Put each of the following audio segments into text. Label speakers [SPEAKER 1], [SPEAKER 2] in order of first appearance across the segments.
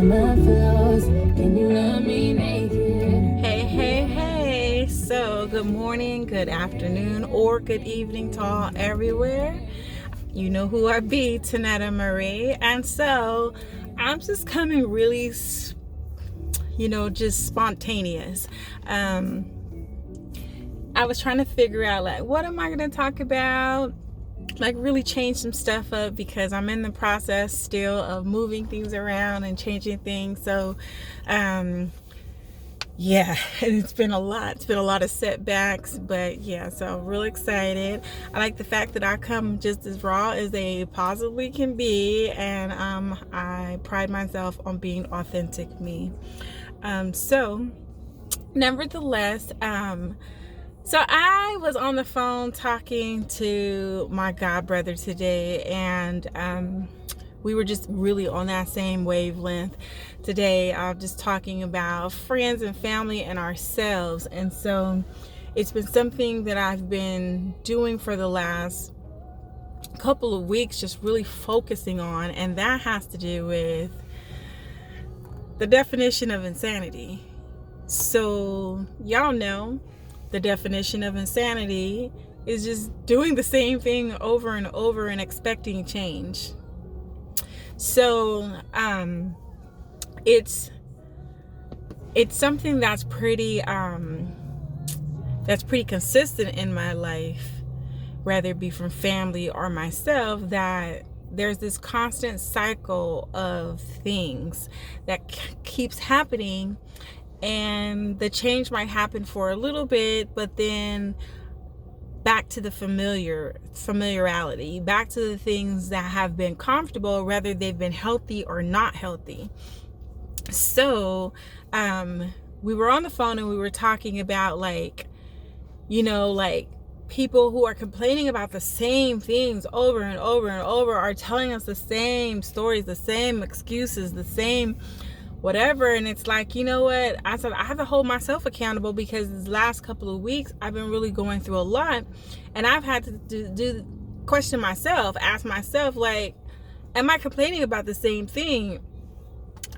[SPEAKER 1] my flaws. Can you love me naked?
[SPEAKER 2] Hey, hey, hey. So, good morning, good afternoon, or good evening to all everywhere. You know who I be, Tanetta Marie. And so, I'm just coming really, just spontaneous. I was trying to figure out, like, what am I going to talk about? Like, really change some stuff up because I'm in the process still of moving things around and changing things. So, yeah, it's been a lot. It's been a lot of setbacks, but yeah, so I'm really excited. I like the fact that I come just as raw as they possibly can be, and I pride myself on being authentic me. So, nevertheless, so I was on the phone talking to my god brother today, and we were just really on that same wavelength today. Just talking about friends and family and ourselves. And so it's been something that I've been doing for the last couple of weeks, just really focusing on, and that has to do with the definition of insanity. So y'all know the definition of insanity is just doing the same thing over and over and expecting change. So it's something that's pretty consistent in my life, whether it be from family or myself, that there's this constant cycle of things that keeps happening, and the change might happen for a little bit, but then back to the familiarity, back to the things that have been comfortable, whether they've been healthy or not healthy. So we were on the phone and we were talking about, like people who are complaining about the same things over and over and over, are telling us the same stories, the same excuses, the same whatever. And it's like, you know what? I said, I have to hold myself accountable, because these last couple of weeks I've been really going through a lot, and I've had to do question myself, ask myself, like, am I complaining about the same thing?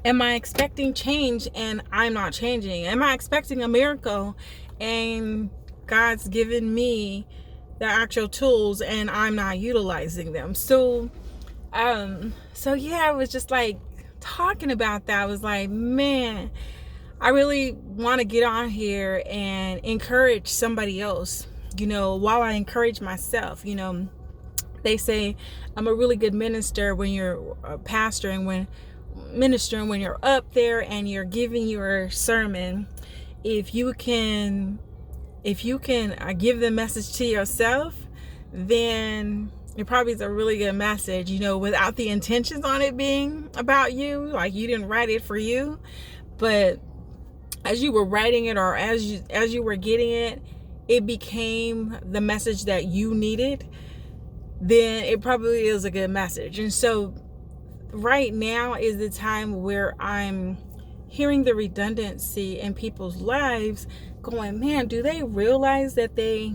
[SPEAKER 2] Am I expecting change and I'm not changing? Am I expecting a miracle and God's given me the actual tools and I'm not utilizing them? So yeah, I was just like talking about that. I was like, man, I really want to get on here and encourage somebody else, while I encourage myself. They say I'm a really good minister when you're a pastor, and when you're up there and you're giving your sermon, if you can give the message to yourself, then it probably is a really good message, without the intentions on it being about you, like you didn't write it for you. But as you were writing it, or as you were getting it, it became the message that you needed, then it probably is a good message. And so right now is the time where I'm hearing the redundancy in people's lives, going, man, do they realize that they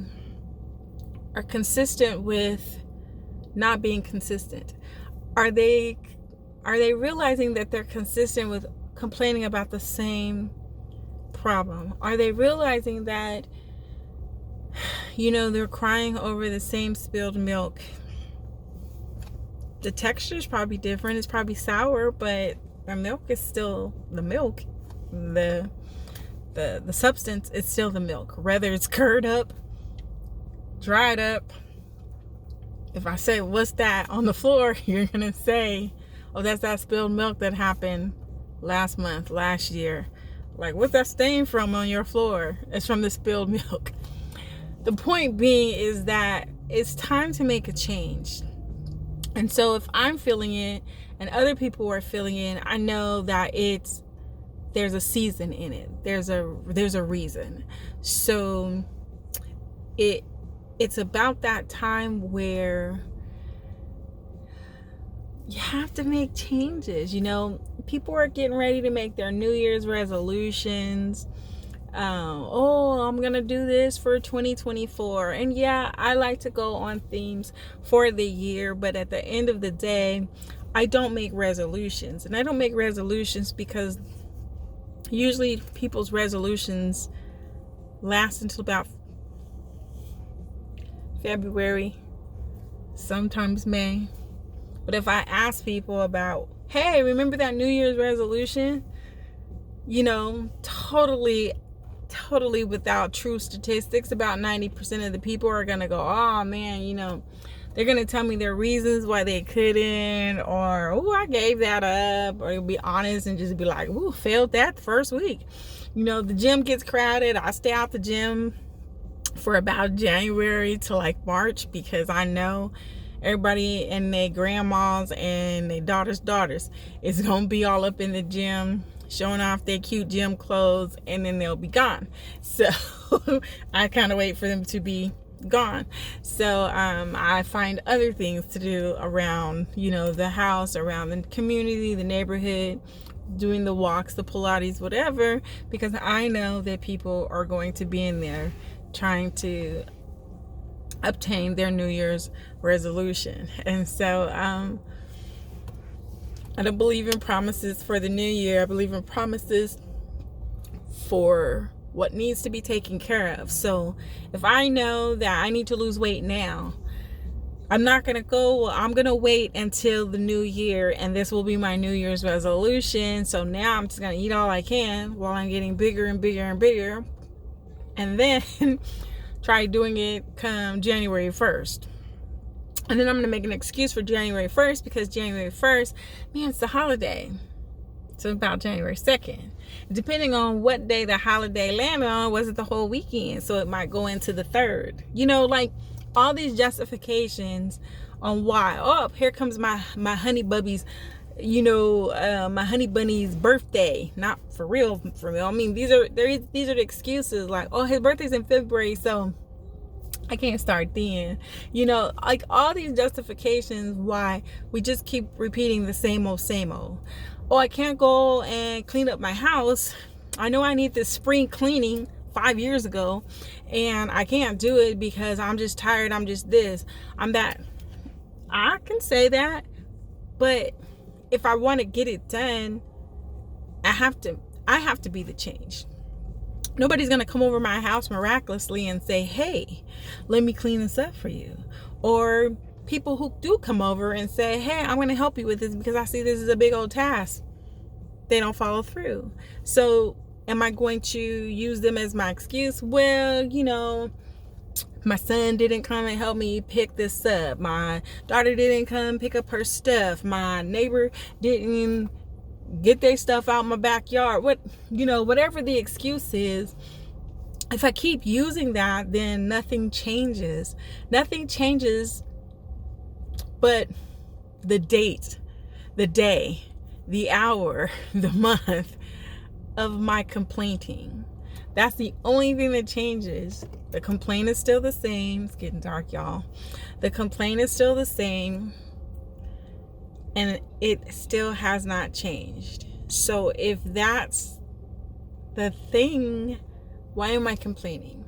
[SPEAKER 2] are consistent with not being consistent? Are they realizing that they're consistent with complaining about the same problem? Are they realizing that, they're crying over the same spilled milk? The texture is probably different. It's probably sour, but the milk is still the milk. The substance is still the milk, whether it's curd up, dried up. If I say, what's that on the floor, you're gonna say, oh, that's that spilled milk that happened last month, last year. Like, what's that stain from on your floor? It's from the spilled milk. The point being is that it's time to make a change. And so if I'm feeling it and other people are feeling it, I know that there's a season in it. There's a reason. So it's about that time where you have to make changes. People are getting ready to make their New Year's resolutions. I'm gonna do this for 2024. And yeah, I like to go on themes for the year, but at the end of the day, I don't make resolutions. And I don't make resolutions because usually people's resolutions last until about February, sometimes May. But if I ask people about, hey, remember that New Year's resolution? Totally without true statistics, about 90% of the people are going to go, oh man, they're going to tell me their reasons why they couldn't, or, oh, I gave that up, or be honest and just be like, ooh, failed that the first week. The gym gets crowded. I stay out the gym for about January to like March because I know everybody and their grandmas and their daughters is going to be all up in the gym showing off their cute gym clothes, and then they'll be gone. So I kind of wait for them to be gone. So I find other things to do around, the house, around the community, the neighborhood, doing the walks, the Pilates, whatever, because I know that people are going to be in there trying to obtain their New Year's resolution. And so I don't believe in promises for the new year. I believe in promises for what needs to be taken care of. So if I know that I need to lose weight now, I'm not going to go, well, I'm going to wait until the new year and this will be my New Year's resolution. So now I'm just going to eat all I can while I'm getting bigger and bigger and bigger. And then try doing it come January 1st. And then I'm going to make an excuse for January 1st because January 1st, man, it's a holiday. So about January 2nd. Depending on what day the holiday landed on, was it the whole weekend? So it might go into the 3rd. Like all these justifications on why, oh, here comes my honey bubby's, my honey bunny's birthday. Not for real. I mean, these are the excuses like, oh, his birthday's in February, so I can't start then. Like all these justifications why we just keep repeating the same old. Oh, I can't go and clean up my house. I know I need this spring cleaning 5 years ago and I can't do it because I'm just tired. I'm just this. I'm that. I can say that, but if I want to get it done, I have to be the change. Nobody's going to come over my house miraculously and say, hey, let me clean this up for you. Or people who do come over and say, hey, I'm going to help you with this because I see this is a big old task. They don't follow through. So am I going to use them as my excuse? Well, my son didn't come and help me pick this up. My daughter didn't come pick up her stuff. My neighbor didn't get their stuff out my backyard. Whatever the excuse is, if I keep using that, then nothing changes. Nothing changes but the date, the day, the hour, the month of my complaining. That's the only thing that changes. The complaint is still the same. It's getting dark, y'all. The complaint is still the same. And it still has not changed. So if that's the thing, why am I complaining?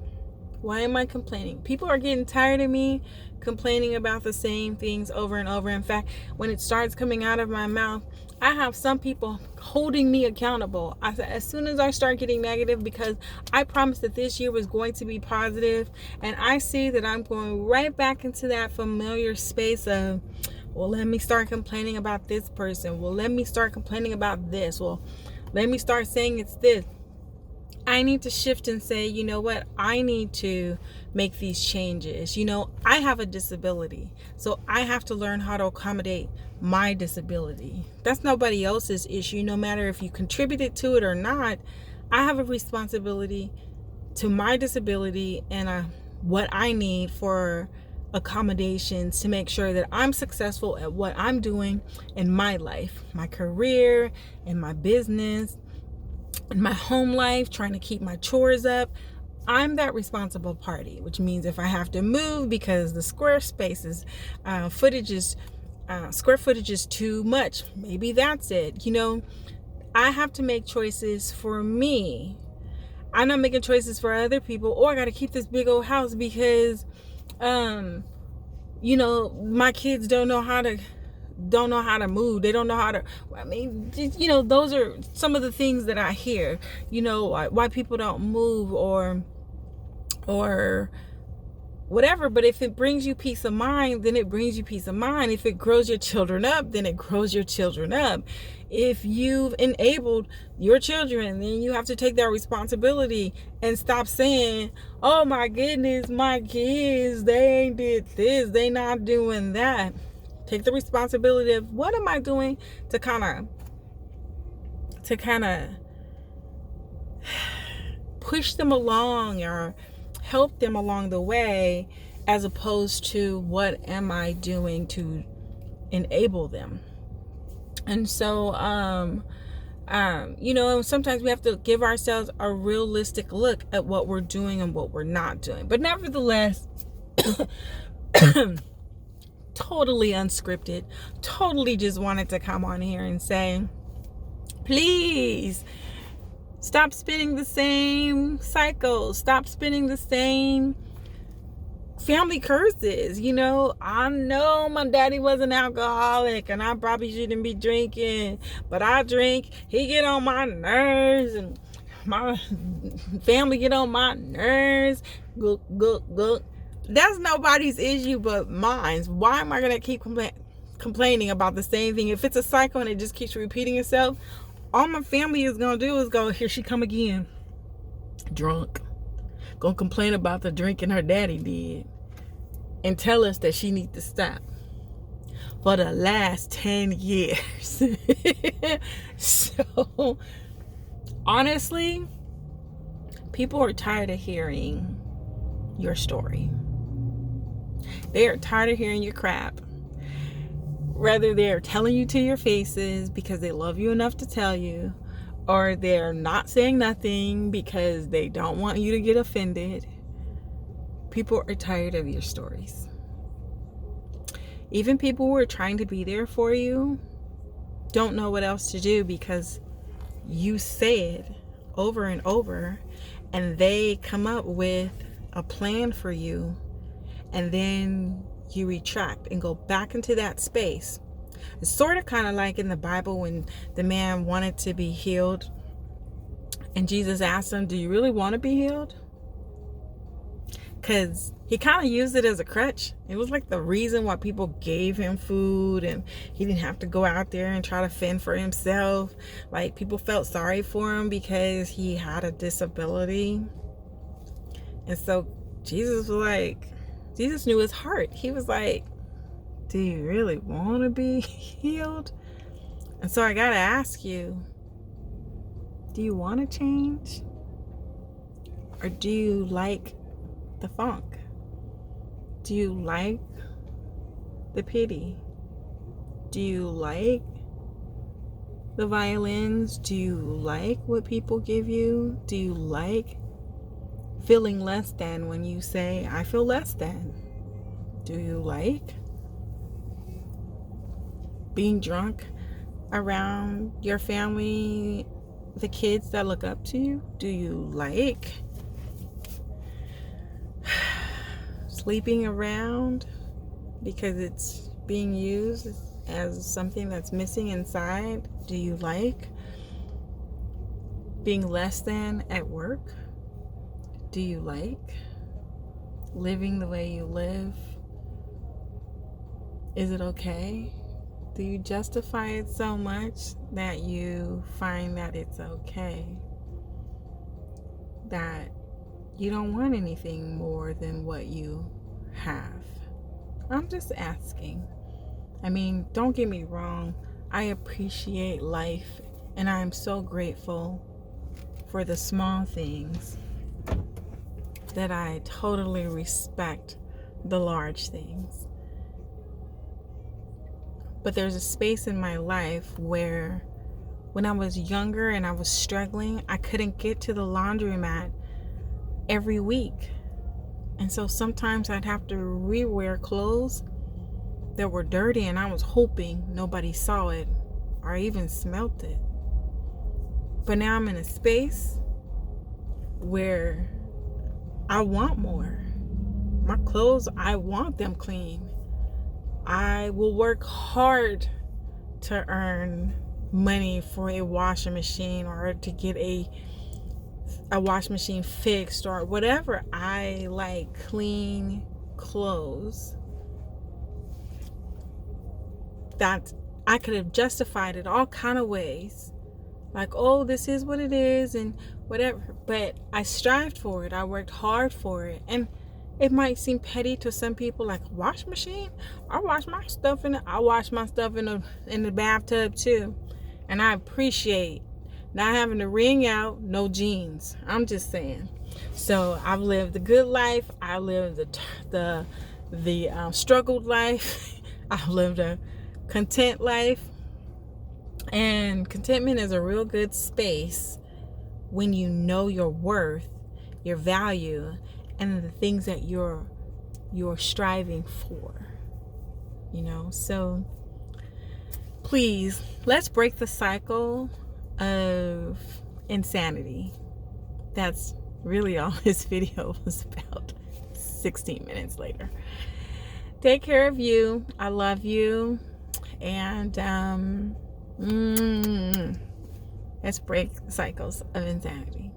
[SPEAKER 2] Why am I complaining? People are getting tired of me complaining about the same things over and over. In fact, when it starts coming out of my mouth, I have some people holding me accountable. As soon as I start getting negative, because I promised that this year was going to be positive, and I see that I'm going right back into that familiar space of, well, let me start complaining about this person. Well, let me start complaining about this. Well, let me start saying it's this. I need to shift and say, you know what? I need to make these changes. I have a disability, so I have to learn how to accommodate my disability. That's nobody else's issue. No matter if you contributed to it or not, I have a responsibility to my disability and what I need for accommodations to make sure that I'm successful at what I'm doing in my life, my career, and my business, in my home life, trying to keep my chores up. I'm that responsible party, which means if I have to move because the square footage is too much, maybe that's it. I have to make choices for me. I'm not making choices for other people. Or I got to keep this big old house because, my kids don't know how to don't know how to move. They don't know how to, I mean, just, those are some of the things that I hear, why people don't move or whatever. But if it brings you peace of mind, then it brings you peace of mind. If it grows your children up, then it grows your children up. If you've enabled your children, then you have to take that responsibility and stop saying, oh my goodness, my kids, they ain't did this, they not doing that. Take the responsibility of, what am I doing to kind of push them along or help them along the way, as opposed to what am I doing to enable them. And so sometimes we have to give ourselves a realistic look at what we're doing and what we're not doing. But nevertheless, totally unscripted, totally just wanted to come on here and say, please stop spinning the same cycles. Stop spinning the same family curses. I know my daddy was an alcoholic and I probably shouldn't be drinking, but I drink. He get on my nerves and my family get on my nerves. Gook. That's nobody's issue but mine. Why am I going to keep complaining about the same thing? If it's a cycle and it just keeps repeating itself, all my family is going to do is go, here she come again. Drunk. Gonna complain about the drinking her daddy did. And tell us that she needs to stop. For the last 10 years. So, honestly, people are tired of hearing your story. They are tired of hearing your crap. Whether they're telling you to your faces because they love you enough to tell you, or they're not saying nothing because they don't want you to get offended. People are tired of your stories. Even people who are trying to be there for you don't know what else to do, because you say it over and over and they come up with a plan for you, and then you retract and go back into that space. It's sort of kind of like in the Bible when the man wanted to be healed and Jesus asked him, do you really want to be healed? Because he kind of used it as a crutch. It was like the reason why people gave him food, and he didn't have to go out there and try to fend for himself. Like, people felt sorry for him because he had a disability. And so Jesus knew his heart. He was like, do you really want to be healed? And so I got to ask you, do you want to change? Or do you like the funk? Do you like the pity? Do you like the violins? Do you like what people give you? Do you like feeling less than when you say, I feel less than? Do you like being drunk around your family, the kids that look up to you? Do you like sleeping around because it's being used as something that's missing inside? Do you like being less than at work? Do you like living the way you live? Is it okay? Do you justify it so much that you find that it's okay? That you don't want anything more than what you have? I'm just asking. I mean, don't get me wrong. I appreciate life, and I'm so grateful for the small things, that I totally respect the large things. But there's a space in my life where when I was younger and I was struggling, I couldn't get to the laundromat every week. And so sometimes I'd have to rewear clothes that were dirty, and I was hoping nobody saw it or even smelt it. But now I'm in a space where I want more. My clothes, I want them clean. I will work hard to earn money for a washing machine or to get a washing machine fixed or whatever. I like clean clothes. That I could have justified it all kind of ways. Like, oh, this is what it is and whatever. But I strived for it. I worked hard for it. And it might seem petty to some people, like wash machine. I wash my stuff in the bathtub too. And I appreciate not having to wring out no jeans. I'm just saying. So I've lived the good life. I lived the struggled life. I've lived a content life. And contentment is a real good space when you know your worth, your value, and the things that you're striving for. So please, let's break the cycle of insanity. That's really all this video was about. 16 minutes later. Take care of you. I love you. And let's break cycles of insanity.